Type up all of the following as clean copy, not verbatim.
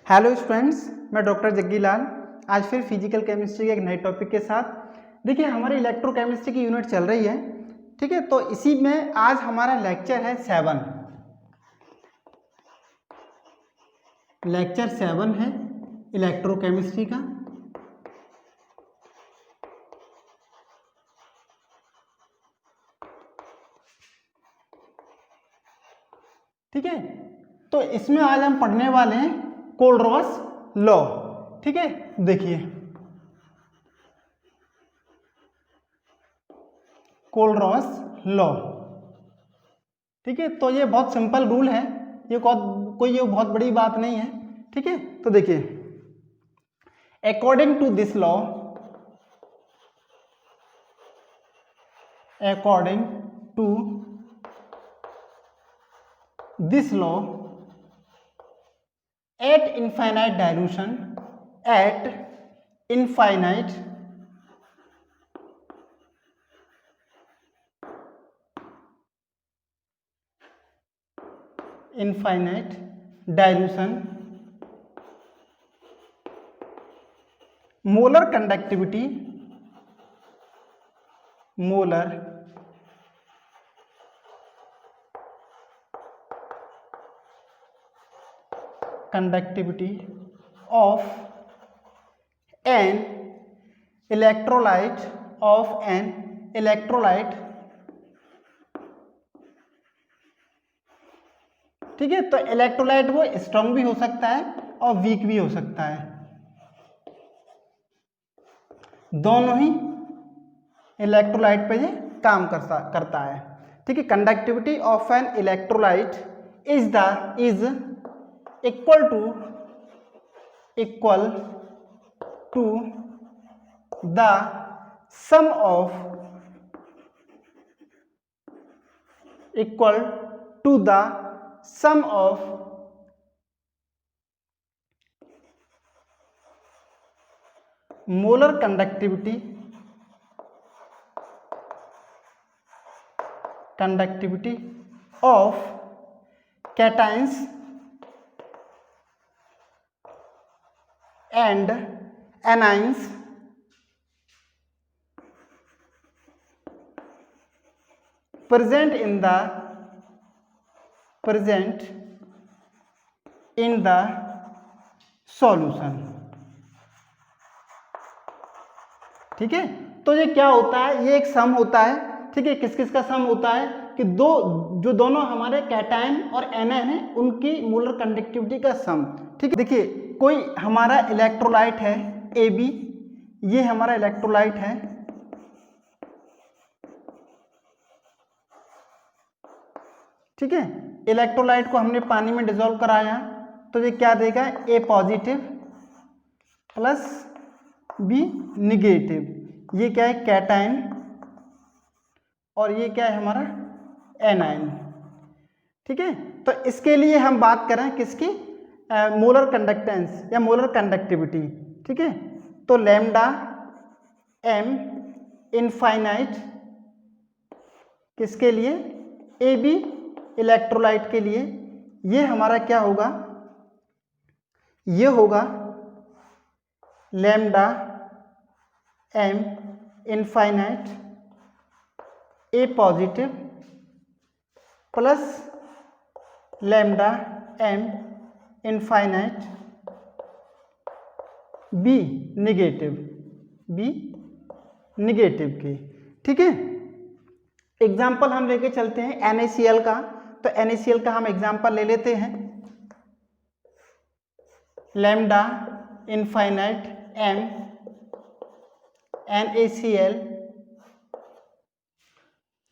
Hello students, मैं doctor Jaggi लाल आज फिर फिजिकल केमिस्ट्री के एक नए टॉपिक के साथ। देखिए, हमारी इलेक्ट्रोकेमिस्ट्री की यूनिट चल रही है, ठीक है। तो इसी में आज हमारा लेक्चर है 7। लेक्चर 7 है इलेक्ट्रोकेमिस्ट्री का। ठीक है, तो इसमें आज हम पढ़ने वाले हैं कोलरॉस लॉ। ठीक है, देखिए कोलरॉस लॉ। ठीक है, तो ये बहुत सिंपल रूल है, ये कोई बहुत बड़ी बात नहीं है। ठीक है, तो देखिए according to this law, according to this law, at infinite dilution, at infinite dilution, molar conductivity of an electrolyte ठीक है। तो इलेक्ट्रोलाइट वो स्ट्रांग भी हो सकता है और वीक भी हो सकता है, दोनों ही इलेक्ट्रोलाइट पे ये काम करता है। ठीक है, conductivity of an electrolyte is equal to the sum of molar conductivity of cations and anions present in the solution। ठीक है, तो ये क्या होता है, ये एक सम होता है। ठीक है, किस किस का सम होता है कि दोनों हमारे कैटायन और एनायन है, उनकी मोलर कंडक्टिविटी का सम। ठीक है, देखिए कोई हमारा इलेक्ट्रोलाइट है AB, ये हमारा इलेक्ट्रोलाइट है। ठीक है, इलेक्ट्रोलाइट को हमने पानी में डिसॉल्व कराया, तो ये क्या देगा, A positive plus B negative. ये क्या है, कैटायन, और ये क्या है हमारा एनायन। ठीक है, तो इसके लिए हम बात करें किसकी, मोलर कंडक्टेंस या मोलर कंडक्टिविटी। ठीक है, तो लैम्डा m इनफाइनाइट किसके लिए, AB इलेक्ट्रोलाइट के लिए, ये हमारा क्या होगा, ये होगा lambda m infinite A positive plus lambda m infinite B negative की। ठीक है, एग्जाम्पल हम लेके चलते हैं NaCl का। तो NaCl का हम एग्जाम्पल ले लेते हैं, लैम्डा इनफाइनाइट m NaCl,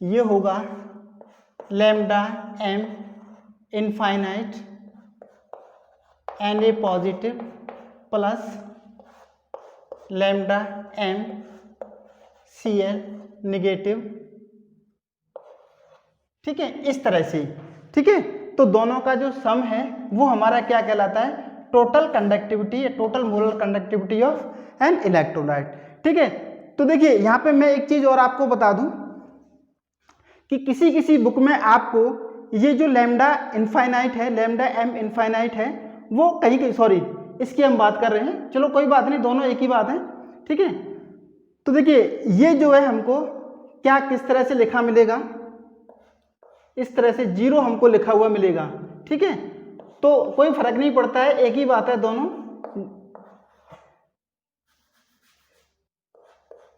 ये होगा lambda m infinite Na positive plus lambda m Cl negative. ठीक है, इस तरह से। ठीक है, तो दोनों का जो सम है वो हमारा क्या कहलाता है, टोटल कंडक्टिविटी या total molar conductivity of an electrolyte. ठीक है, तो देखिए यहाँ पे मैं एक चीज और आपको बता दूं कि किसी बुक में आपको ये जो लैम्डा इनफाइनाइट है, लैम्डा m इनफाइनाइट है, वो कहीं इसकी हम बात कर रहे हैं। चलो कोई बात नहीं, दोनों एक ही बात है, ठीक है। तो देखिए ये जो है हमको क्या किस तरह से लिखा मिलेगा, इस तरह से 0 हमको लिखा हुआ मिलेगा, ठीक है। तो कोई फर्क नहीं पड़ता है, एक ही बात है दोनों,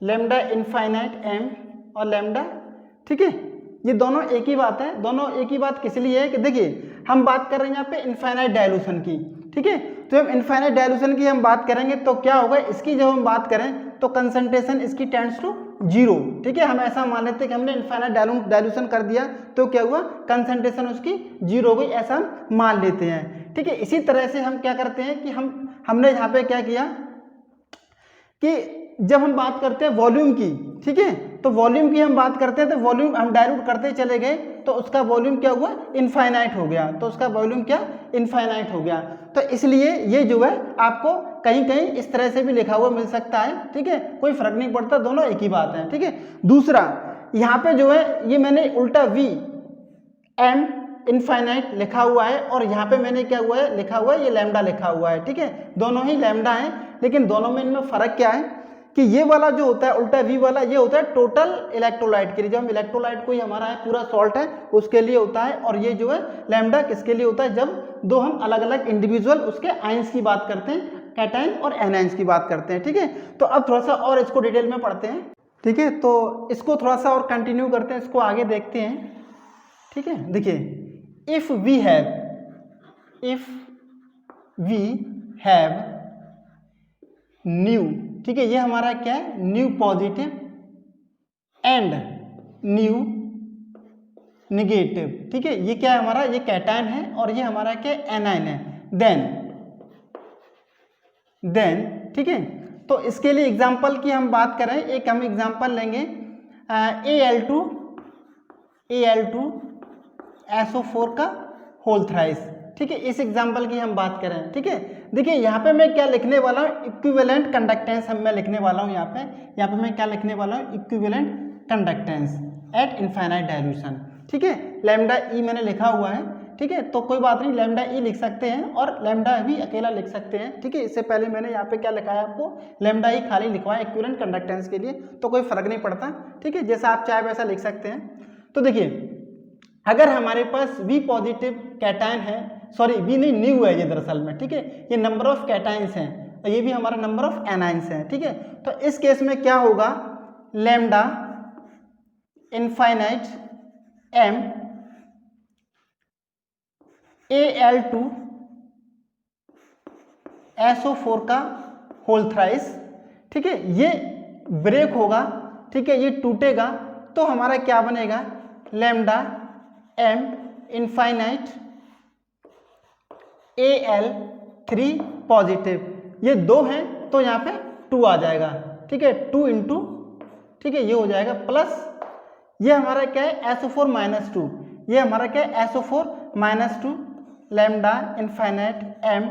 लैम्डा इनफाइनाइट m और लैम्डा, ठीक है, ये दोनों एक ही बात है। दोनों एक ही बात किस लिए है कि देखिए हम बात कर रहे हैं यहाँ पे इनफाइनाइट डायलूशन की, ठीक है। तो जब इनफाइनाइट डायलूशन की हम बात करेंगे तो क्या होगा, इसकी जब हम बात करें तो कंसंट्रेशन इसकी टेंड्स टू 0, ठीक है। हम ऐसा मान लेते हैं कि हमने इनफाइनाइट डायलूशन कर दिया तो क्या हुआ, कंसंट्रेशन उसकी 0 हो गई, ऐसा हम मान लेते हैं, ठीक है। इसी तरह से हम क्या करते हैं कि हमने यहाँ पे क्या किया कि जब हम बात करते हैं वॉल्यूम की, ठीक है, तो वॉल्यूम की हम बात करते हैं तो वॉल्यूम हम डायल्यूट करते चले गए तो उसका वॉल्यूम क्या हुआ, इनफाइनाइट हो गया, तो उसका वॉल्यूम क्या, इनफाइनाइट हो गया। तो इसलिए ये जो है आपको कहीं कहीं इस तरह से भी लिखा हुआ मिल सकता है, ठीक है, कोई फर्क नहीं पड़ता, दोनों एक ही बात है, ठीक है। दूसरा यहाँ पे जो है ये मैंने उल्टा v m इनफाइनाइट लिखा हुआ है और यहाँ पे मैंने क्या हुआ है, लिखा हुआ है ये लैम्डा लिखा हुआ है, ठीक है। दोनों ही लैम्डा है, लेकिन दोनों में इनमें फर्क क्या है कि ये वाला जो होता है उल्टा v वाला, ये होता है टोटल इलेक्ट्रोलाइट के लिए, जब हम इलेक्ट्रोलाइट कोई हमारा है पूरा सॉल्ट है उसके लिए होता है, और ये जो है लैम्डा किसके लिए होता है, जब दो हम अलग अलग इंडिविजुअल उसके आयंस की बात करते हैं, कैटायन और एनायंस की बात करते हैं, ठीक है। तो अब थोड़ा सा और इसको डिटेल में पढ़ते हैं, ठीक है। तो इसको थोड़ा सा और कंटिन्यू करते हैं, इसको आगे देखते हैं, ठीक है। देखिए इफ वी हैव न्यू, ठीक है, ये हमारा क्या है, new positive and new negative, ठीक है। ये क्या है हमारा, ये कैटायन है और ये हमारा क्या एनायन है। देन ठीक है, तो इसके लिए एग्जांपल की हम बात करें, एक हम एग्जांपल लेंगे Al2SO4 का होल थ्राइस, ठीक है, इस एग्जांपल की हम बात करें, ठीक है। देखिए यहाँ पे मैं क्या लिखने वाला हूँ, इक्विवेलेंट कंडक्टेंस मैं लिखने वाला हूँ यहाँ पे मैं क्या लिखने वाला हूँ, equivalent conductance eight infinite dilution, ठीक है। लैम्डा ई मैंने लिखा हुआ है, ठीक है, तो कोई बात नहीं, लैम्डा ई लिख सकते हैं और लैम्डा भी अकेला लिख सकते हैं, ठीक है। इससे पहले मैंने यहाँ पे क्या लिखा है आपको, लैम्डा ई खाली लिखवाया इक्विवेलेंट कंडक्टेंस के लिए, तो कोई फर्क नहीं पड़ता, ठीक है, जैसा आप चाहे वैसा लिख सकते हैं। तो देखिए अगर हमारे पास V पॉजिटिव कैटायन है, सॉरी V नहीं न्यू है ये दरअसल में, ठीक है, ये नंबर ऑफ कैटायंस हैं और ये भी हमारा नंबर ऑफ एनायंस हैं, ठीक है। तो इस केस में क्या होगा, लैम्डा इनफाइनाइट m Al2SO4 का होल थ्राइस, ठीक है, ये ब्रेक होगा, ठीक है, ये टूटेगा, तो हमारा क्या बनेगा, lambda m infinite Al3 positive, ये 2 हैं तो यहाँ पे 2 आ जाएगा, ठीक है, 2 इंटू, ठीक है, ये हो जाएगा प्लस ये हमारा क्या है SO4-2, ये हमारा क्या है SO4-2 lambda infinite m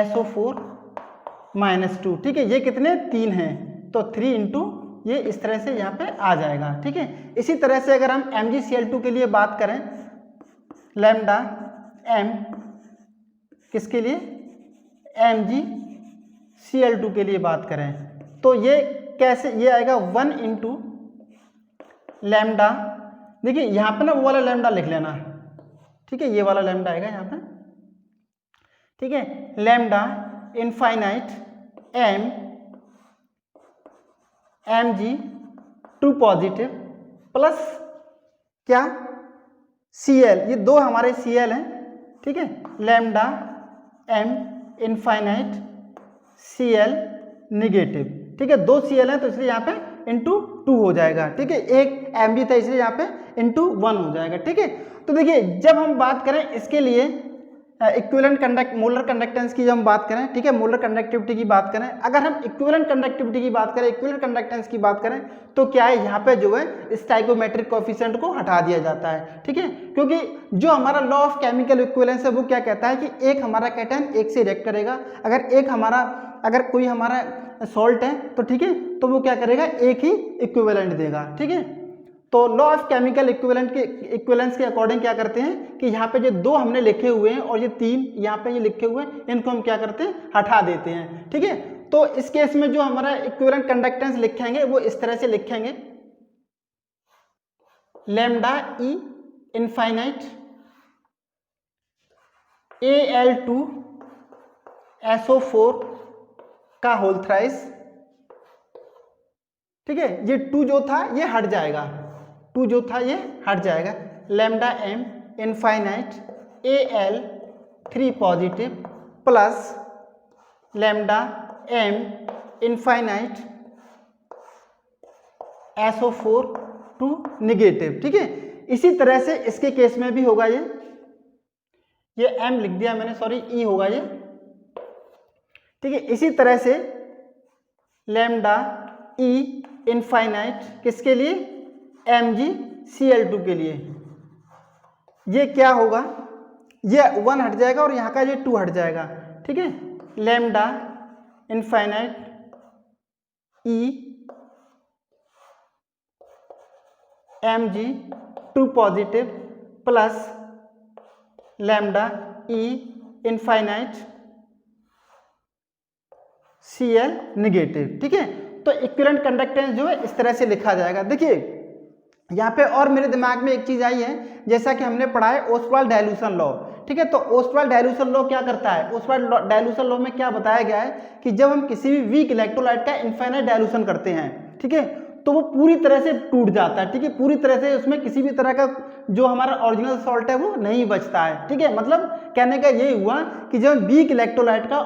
SO4-2, ठीक है, ये कितने 3 हैं तो 3 इंटू ये इस तरह से यहाँ पे आ जाएगा, ठीक है। इसी तरह से अगर हम MgCl2 के लिए बात करें, लैम्डा m किसके लिए, MgCl2 के लिए बात करें तो ये कैसे, ये आएगा 1 इंटू लैम्डा, देखिए यहाँ पे ना वो वाला लैम्डा लिख लेना, ठीक है, ये वाला लैम्डा आएगा यहाँ पे, ठीक है, lambda infinite Mg2 positive plus क्या Cl, ये 2 हमारे Cl हैं, ठीक है, lambda m infinite Cl negative, ठीक है, 2 Cl हैं तो इसलिए यहाँ पे इंटू 2 हो जाएगा, ठीक है, एक Mg था इसलिए यहाँ पे इंटू 1 हो जाएगा, ठीक है। तो देखिए जब हम बात करें इसके लिए इक्विवेलेंट मोलर कंडक्टेंस की जब हम बात करें, ठीक है, मोलर कंडक्टिविटी की बात करें, अगर हम इक्विवेलेंट कंडक्टिविटी की बात करें, इक्विवेलेंट कंडक्टेंस की बात करें तो क्या है, यहाँ पे जो है स्टाइकोमेट्रिक कोएफिशिएंट को हटा दिया जाता है, ठीक है, क्योंकि जो हमारा लॉ ऑफ केमिकल इक्विवेलेंस है वो क्या कहता है कि एक हमारा कैटायन एक से रिएक्ट करेगा, अगर कोई हमारा सॉल्ट है तो ठीक है, तो वो क्या करेगा, एक ही इक्विवेलेंट देगा, ठीक है। तो लॉ ऑफ केमिकल इक्विवेलेंस के अकॉर्डिंग क्या करते हैं कि यहाँ पे जो 2 हमने लिखे हुए हैं और ये 3 यहाँ पे ये लिखे हुए हैं, इनको हम क्या करते हैं, हटा देते हैं। ठीक है, तो इस केस में जो हमारा इक्विवेलेंट कंडक्टेंस लिखेंगे वो इस तरह से लिखेंगे, लैम्डा ई इनफाइनाइट Al2SO4 का होल थ्राइस। ठीक है, ये 2 जो था ये हट जाएगा, 2 जो था ये हट जाएगा, lambda m infinite Al3 positive plus lambda m infinite SO4 two negative. ठीक है, इसी तरह से इसके केस में भी होगा, ये m लिख दिया मैंने, सॉरी e होगा ये। ठीक है, इसी तरह से लैम्डा e इनफाइनाइट किसके लिए, MgCl2 के लिए, ये क्या होगा, ये 1 हट जाएगा और यहाँ का ये 2 हट जाएगा। ठीक है, lambda infinite e Mg2 positive plus lambda e infinite Cl negative. ठीक है, तो इक्विवेलेंट कंडक्टेंस जो है इस तरह से लिखा जाएगा। देखिए यहाँ पे और मेरे दिमाग में एक चीज आई है, जैसा कि हमने पढ़ा है ओस्वाल्ड डाइल्यूशन लॉ। ठीक है, तो ओस्वाल्ड डाइल्यूशन लॉ क्या करता है, ओस्वाल्ड डाइल्यूशन लॉ में क्या बताया गया है कि जब हम किसी भी वीक इलेक्ट्रोलाइट का इनफाइनाइट डाइल्यूशन करते हैं, ठीक है, तो वो पूरी तरह से टूट जाता है। ठीक है, पूरी तरह से उसमें किसी भी तरह का जो हमारा ओरिजिनल सॉल्ट है वो नहीं बचता है। ठीक है, मतलब कहने का ये हुआ कि जब वीक इलेक्ट्रोलाइट का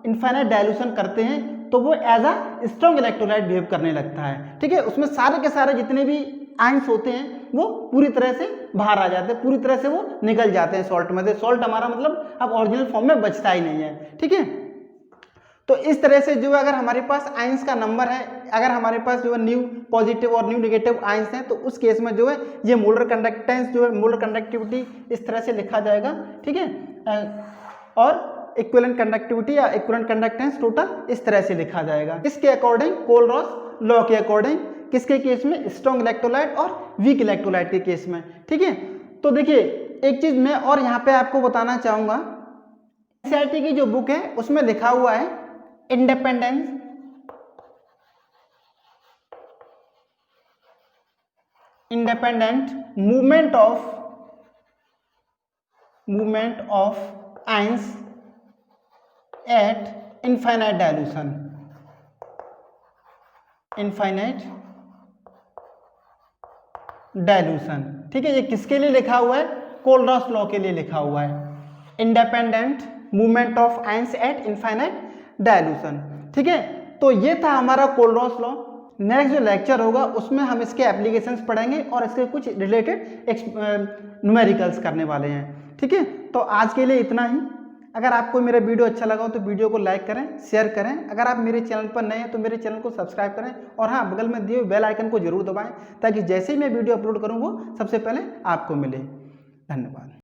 इनफाइनाइट डाइल्यूशन करते हैं तो वो as a strong electrolyte behave करने लगता है। ठीक है, उसमें सारे के सारे जितने भी आयंस होते हैं वो पूरी तरह से बाहर आ जाते हैं, पूरी तरह से वो निकल जाते हैं सॉल्ट में से। सॉल्ट हमारा मतलब अब ओरिजिनल फॉर्म में बचता ही नहीं है। ठीक है, तो इस तरह से जो है अगर हमारे पास आयंस का नंबर है, अगर हमारे पास जो है न्यू पॉजिटिव और न्यू नेगेटिव आयंस हैं, तो उस केस में जो है ये मोलर कंडक्टेंस जो है, मोलर कंडक्टिविटी इस तरह से लिखा जाएगा। ठीक है, और इक्विवेलेंट कंडक्टिविटी या इक्विवेलेंट कंडक्टेंस टोटल इस तरह से लिखा जाएगा। इसके अकॉर्डिंग कोलरॉस लॉ के अकॉर्डिंग, किसके केस में, स्ट्रॉन्ग इलेक्ट्रोलाइट और वीक इलेक्ट्रोलाइट के केस में। ठीक है, तो देखिए एक चीज मैं और यहाँ पे आपको बताना चाहूंगा, एनसीईआरटी की जो बुक है उसमें लिखा हुआ है independent movement of ions eight infinite dilution, infinite dilution. ठीक है, ये किसके लिए लिखा हुआ है, कोलरॉस लॉ के लिए लिखा हुआ है, independent movement of ions eight infinite dilution. ठीक है, तो ये था हमारा कोलरॉस लॉ। नेक्स्ट जो लेक्चर होगा उसमें हम इसके एप्लीकेशंस पढ़ेंगे और इसके कुछ रिलेटेड न्यूमेरिकल्स करने वाले हैं। ठीक है, तो आज के लिए इतना ही। अगर आपको मेरा वीडियो अच्छा लगा हो तो वीडियो को लाइक करें, शेयर करें। अगर आप मेरे चैनल पर नए हैं तो मेरे चैनल को सब्सक्राइब करें और हाँ, बगल में दिए हुए बेल आइकन को जरूर दबाएं ताकि जैसे ही मैं वीडियो अपलोड करूँ वो सबसे पहले आपको मिले। धन्यवाद।